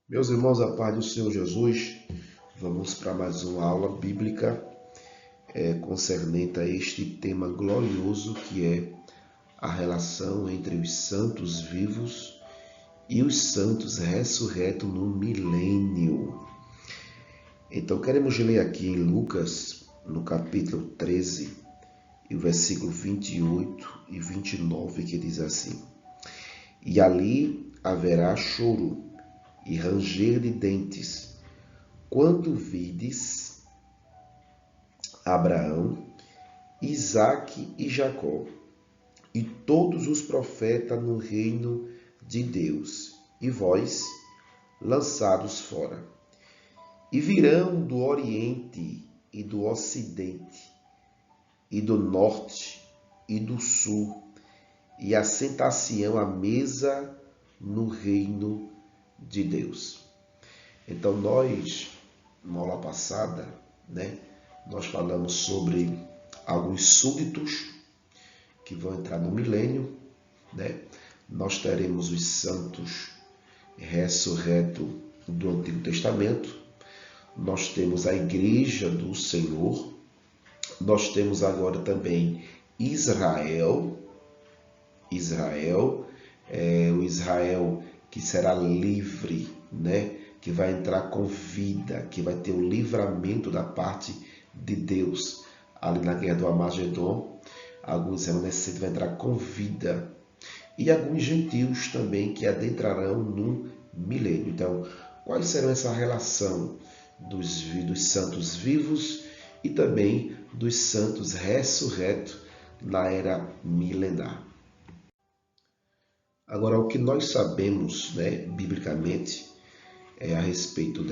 Meus irmãos, a paz do Senhor Jesus, vamos para mais uma aula bíblica concernente a este tema glorioso que é a relação entre os santos vivos e os santos ressurretos no milênio. Então, queremos ler aqui em Lucas, no capítulo 13, e o versículo 28 e 29, que diz assim: E ali haverá choro e ranger de dentes, quando vides Abraão, Isaque e Jacó, e todos os profetas no reino de Deus, e vós lançados fora. E virão do Oriente e do Ocidente, e do Norte e do Sul, e assentar-se-ão à mesa no reino de Deus. Então nós, na aula passada, nós falamos sobre alguns súditos que vão entrar no milênio, Nós teremos os santos ressurretos do Antigo Testamento, nós temos a Igreja do Senhor, nós temos agora também Israel, o Israel que será livre, que vai entrar com vida, que vai ter o livramento da parte de Deus. Ali na guerra do Armagedon, alguns remanescentes vão entrar com vida. E alguns gentios também que adentrarão no milênio. Então, quais serão essa relação dos santos vivos e também dos santos ressurretos na era milenar? Agora, o que nós sabemos, biblicamente, a respeito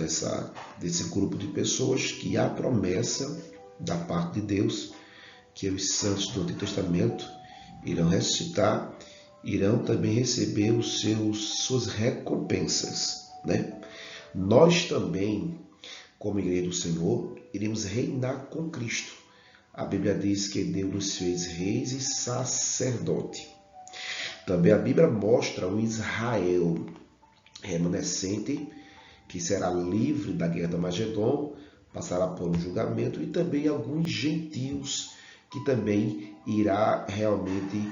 desse grupo de pessoas que há promessa da parte de Deus que os santos do Antigo Testamento irão ressuscitar, irão também receber suas recompensas. Nós também, como Igreja do Senhor, iremos reinar com Cristo. A Bíblia diz que Deus nos fez reis e sacerdote. Também a Bíblia mostra o Israel remanescente, que será livre da guerra do Armagedon, passará por um julgamento, e também alguns gentios que também irá realmente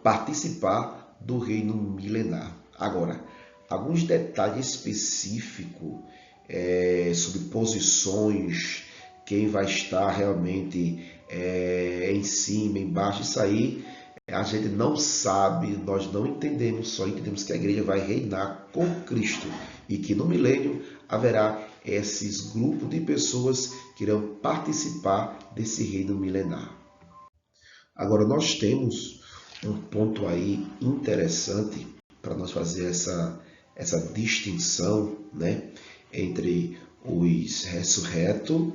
participar do reino milenar. Agora, alguns detalhes específicos sobre posições, quem vai estar realmente em cima, embaixo, isso aí a gente não sabe, nós não entendemos, só entendemos que a igreja vai reinar com Cristo e que no milênio haverá esses grupos de pessoas que irão participar desse reino milenar. Agora, nós temos um ponto aí interessante para nós fazer essa distinção, entre os ressurretos,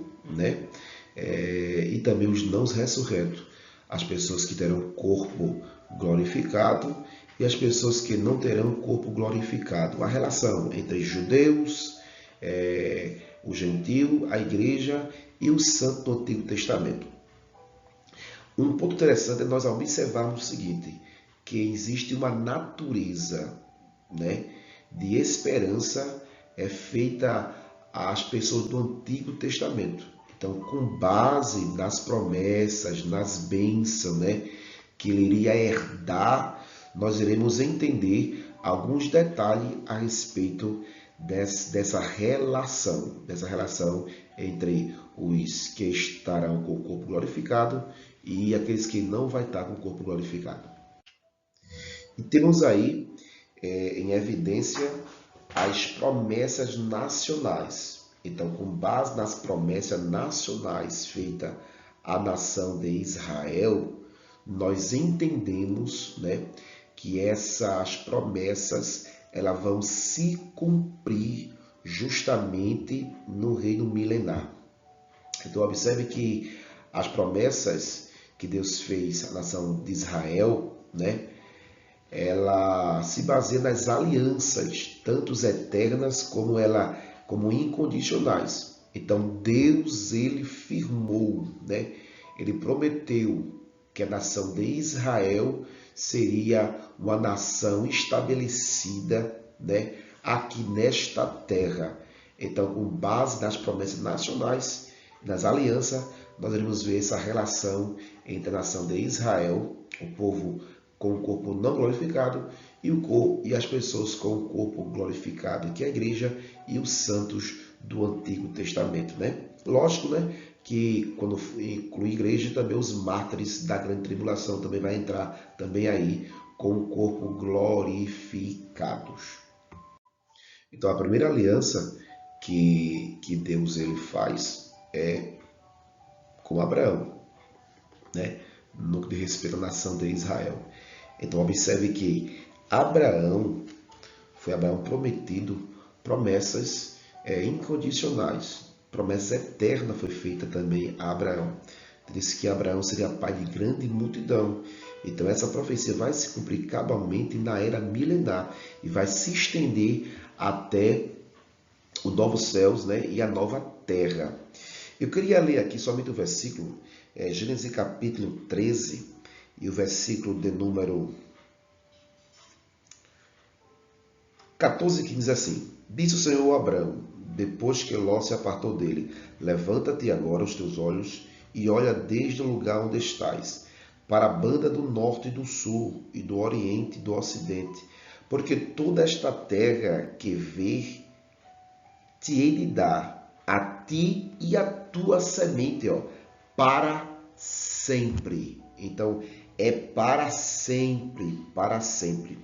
e também os não ressurretos. As pessoas que terão corpo glorificado e as pessoas que não terão corpo glorificado. A relação entre judeus, o gentio, a igreja e o santo do Antigo Testamento. Um ponto interessante é nós observarmos o seguinte, que existe uma natureza de esperança feita às pessoas do Antigo Testamento. Então, com base nas promessas, nas bênçãos que ele iria herdar, nós iremos entender alguns detalhes a respeito dessa relação entre os que estarão com o corpo glorificado e aqueles que não vai estar com o corpo glorificado. E temos aí em evidência as promessas nacionais. Então, com base nas promessas nacionais feitas à nação de Israel, nós entendemos que essas promessas elas vão se cumprir justamente no reino milenar. Então, observe que as promessas que Deus fez à nação de Israel, ela se baseia nas alianças, tanto eternas como incondicionais. Então Deus ele firmou, ele prometeu que a nação de Israel seria uma nação estabelecida, né, aqui nesta terra. Então, com base nas promessas nacionais, nas alianças, nós iremos ver essa relação entre a nação de Israel, o povo com o corpo não glorificado, e as pessoas com o corpo glorificado, que é a igreja e os santos do Antigo Testamento, né? Lógico, né, que quando inclui igreja, também os mártires da grande tribulação também vai entrar também aí com o corpo glorificados. Então, a primeira aliança que Deus ele faz é com Abraão, né? No que diz respeito à nação de Israel. Então, observe que Abraão prometido promessas incondicionais, promessa eterna foi feita também a Abraão. Disse que Abraão seria pai de grande multidão. Então, essa profecia vai se cumprir cabalmente na era milenar e vai se estender até os novos céus, né, e a nova terra. Eu queria ler aqui somente o versículo, Gênesis capítulo 13, e o versículo de número 14, que diz assim: Disse o Senhor a Abraão, depois que Ló se apartou dele: Levanta-te agora os teus olhos e olha desde o lugar onde estás, para a banda do norte e do sul, e do oriente e do ocidente, porque toda esta terra que ver te hei de dar, a ti e a tua semente, para sempre. Então, é para sempre, para sempre.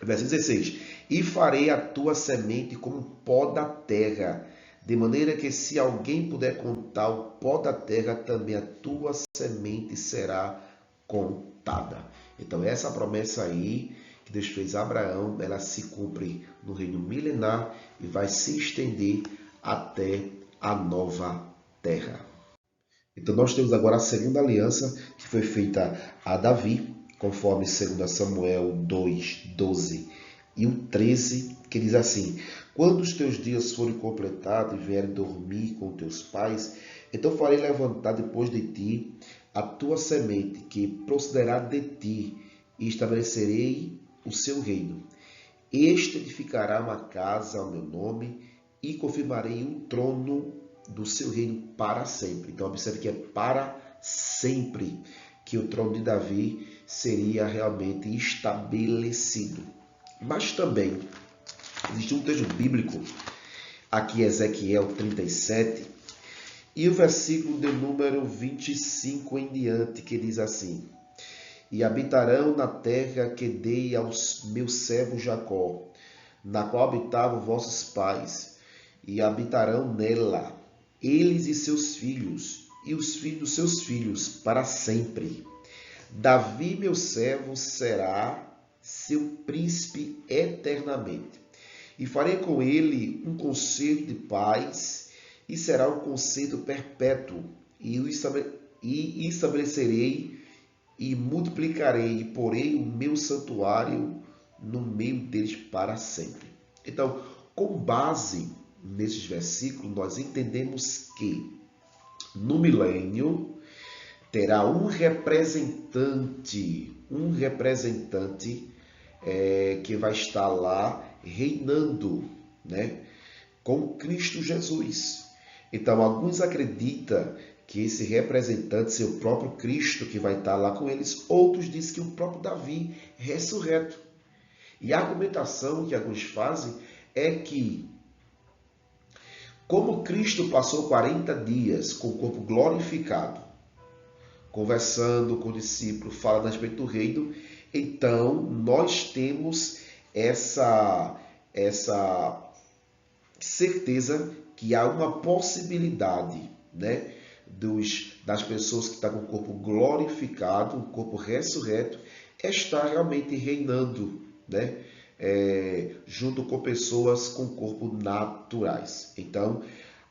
Versículo 16: E farei a tua semente como pó da terra, de maneira que se alguém puder contar o pó da terra, também a tua semente será contada. Então, essa promessa aí que Deus fez a Abraão, ela se cumpre no reino milenar e vai se estender até a nova terra. Então, nós temos agora a segunda aliança que foi feita a Davi, conforme 2 Samuel 2, 12 e o 13, que diz assim: Quando os teus dias forem completados e vierem dormir com teus pais, então farei levantar depois de ti a tua semente, que procederá de ti, e estabelecerei o seu reino. Este edificará uma casa ao meu nome, e confirmarei o trono do seu reino para sempre. Então, observe que é para sempre que o trono de Davi seria realmente estabelecido. Mas também existe um texto bíblico, aqui Ezequiel 37, e o versículo de número 25 em diante, que diz assim: E habitarão na terra que dei ao meu servo Jacó, na qual habitavam vossos pais, e habitarão nela, eles e seus filhos, e os filhos dos seus filhos, para sempre. Davi, meu servo, será seu príncipe eternamente. E farei com ele um concerto de paz, e será um concerto perpétuo, e estabelecerei e multiplicarei, e porei o meu santuário no meio deles para sempre. Então, com base nesses versículos, nós entendemos que no milênio terá um representante que vai estar lá reinando, né, com Cristo Jesus. Então, alguns acreditam que esse representante seja o próprio Cristo que vai estar lá com eles, outros dizem que o próprio Davi ressurreto. E a argumentação que alguns fazem é que, como Cristo passou 40 dias com o corpo glorificado, conversando com o discípulo, falando a respeito do reino, então nós temos essa certeza que há uma possibilidade, né, das pessoas que estão com o corpo glorificado, o corpo ressurreto, estar realmente reinando, né, junto com pessoas com corpo naturais. Então,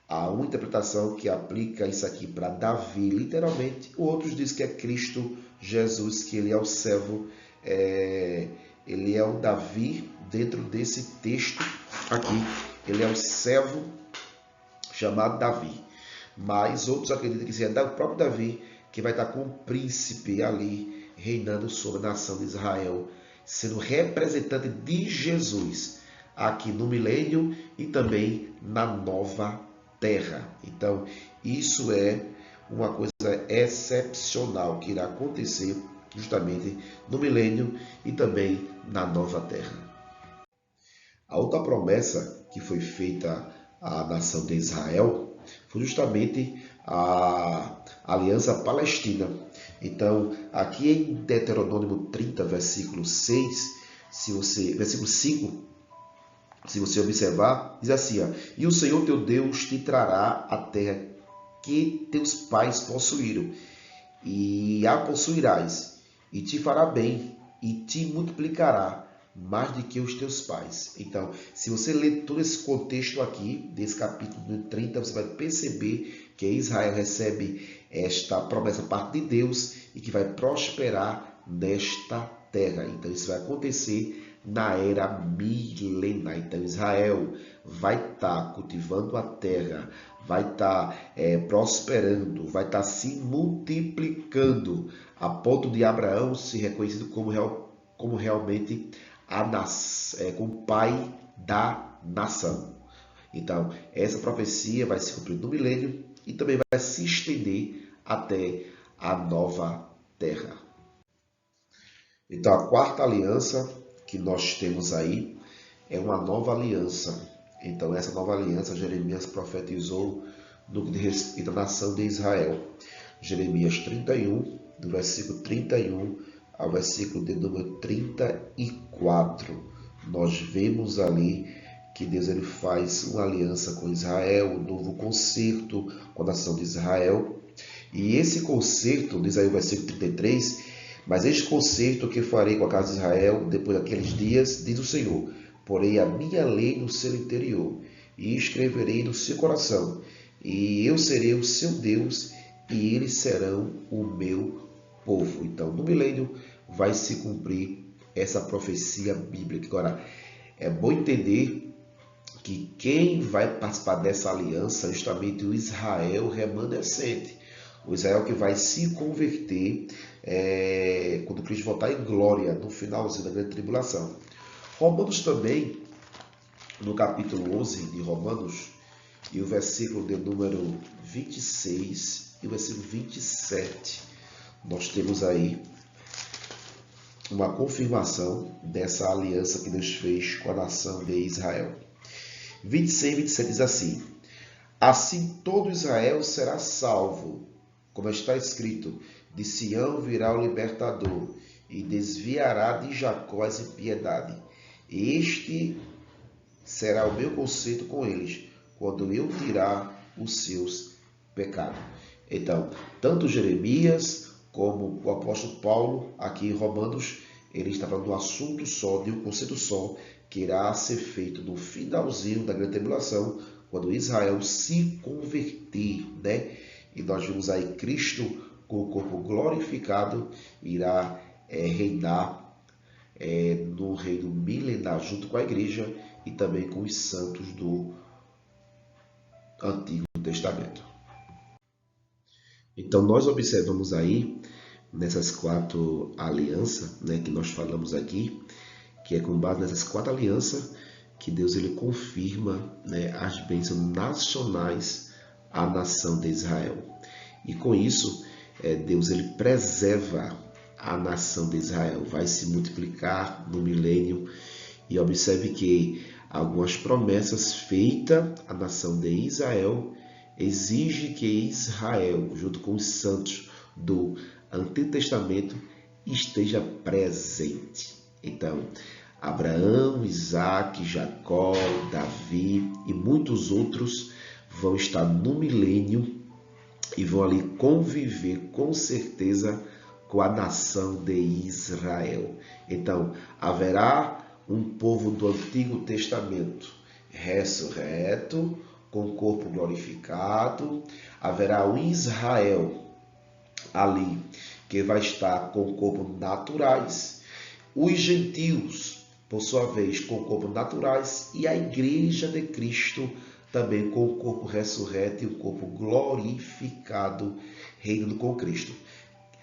há uma interpretação que aplica isso aqui para Davi, literalmente. Outros dizem que é Cristo Jesus, que ele é o servo, ele é o Davi dentro desse texto aqui. Ele é o servo chamado Davi. Mas outros acreditam que seja o próprio Davi que vai estar com o príncipe ali, reinando sobre a nação de Israel, sendo representante de Jesus aqui no milênio e também na nova terra. Então, isso é uma coisa excepcional que irá acontecer justamente no milênio e também na nova terra. A outra promessa que foi feita à nação de Israel foi justamente a aliança palestina. Então, aqui em Deuteronômio 30, versículo 6, versículo 5, se você observar, diz assim, ó, e o Senhor teu Deus te trará a terra que teus pais possuíram, e a possuirás, e te fará bem, e te multiplicará mais do que os teus pais. Então, se você ler todo esse contexto aqui, desse capítulo 30, você vai perceber que Israel recebe esta promessa da parte de Deus e que vai prosperar nesta terra. Então, isso vai acontecer na era milenar. Então, Israel vai estar cultivando a terra, vai estar prosperando, vai estar se multiplicando, a ponto de Abraão ser reconhecido como realmente como pai da nação. Então, essa profecia vai se cumprir no milênio e também vai se estender até a nova terra. Então, a quarta aliança que nós temos aí é uma nova aliança. Então, essa nova aliança, Jeremias profetizou no que diz respeito à nação de Israel. Jeremias 31, do versículo 31 ao versículo de número 34. Nós vemos ali que Deus ele faz uma aliança com Israel, um novo concerto com a nação de Israel. E esse concerto, diz aí o versículo 33, mas este concerto que farei com a casa de Israel depois daqueles dias, diz o Senhor, porei a minha lei no seu interior e escreverei no seu coração, e eu serei o seu Deus e eles serão o meu povo. Então, no milênio vai se cumprir essa profecia bíblica. Agora, é bom entender que quem vai participar dessa aliança é justamente o Israel remanescente. O Israel que vai se converter quando Cristo voltar em glória, no finalzinho da grande tribulação. Romanos também, no capítulo 11 de Romanos, e o versículo de número 26 e o versículo 27, nós temos aí uma confirmação dessa aliança que Deus fez com a nação de Israel. 26 e 27 diz assim, assim todo Israel será salvo, como está escrito, de Sião virá o libertador, e desviará de Jacó as impiedade. Este será o meu concerto com eles, quando eu tirar os seus pecados. Então, tanto Jeremias como o apóstolo Paulo, aqui em Romanos, ele está falando de um assunto só, de um conceito só, que irá ser feito no finalzinho da grande tribulação, quando Israel se converter, né? E nós vimos aí Cristo com o corpo glorificado, irá reinar no reino milenar junto com a igreja e também com os santos do Antigo Testamento. Então nós observamos aí nessas quatro alianças, né, que nós falamos aqui, que é com base nessas quatro alianças que Deus ele confirma, né, as bênçãos nacionais à nação de Israel. E com isso, Deus ele preserva a nação de Israel, vai se multiplicar no milênio. E observe que algumas promessas feitas à nação de Israel exigem que Israel, junto com os santos do Antigo Testamento, esteja presente. Então, Abraão, Isaac, Jacó, Davi e muitos outros vão estar no milênio e vão ali conviver com certeza com a nação de Israel. Então, haverá um povo do Antigo Testamento ressurreto, com corpo glorificado. Haverá um Israel ali que vai estar com corpos naturais. Os gentios, por sua vez, com corpos naturais. E a igreja de Cristo também com o corpo ressurreto e o corpo glorificado, reinando com Cristo.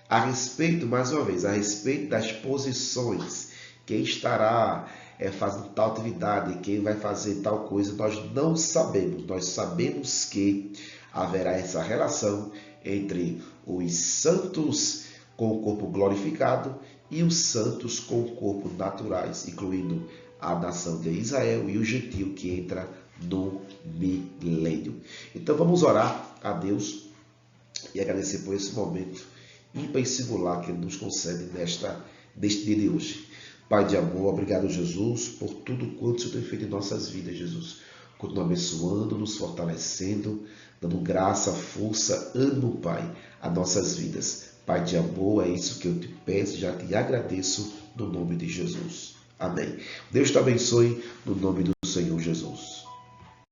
A respeito, mais uma vez, a respeito das posições, quem estará fazendo tal atividade, quem vai fazer tal coisa, nós não sabemos. Nós sabemos que haverá essa relação entre os santos com o corpo glorificado e os santos com o corpo naturais, incluindo a nação de Israel e o gentio que entra no milênio. Então vamos orar a Deus e agradecer por esse momento ímpar e singular que Ele nos concede neste dia de hoje. Pai de amor, obrigado, Jesus, por tudo quanto o Senhor tem feito em nossas vidas, Jesus. Continua abençoando, nos fortalecendo, dando graça, força, ânimo, Pai, a nossas vidas. Pai de amor, é isso que eu te peço, já te agradeço no nome de Jesus. Amém. Deus te abençoe no nome do Senhor Jesus.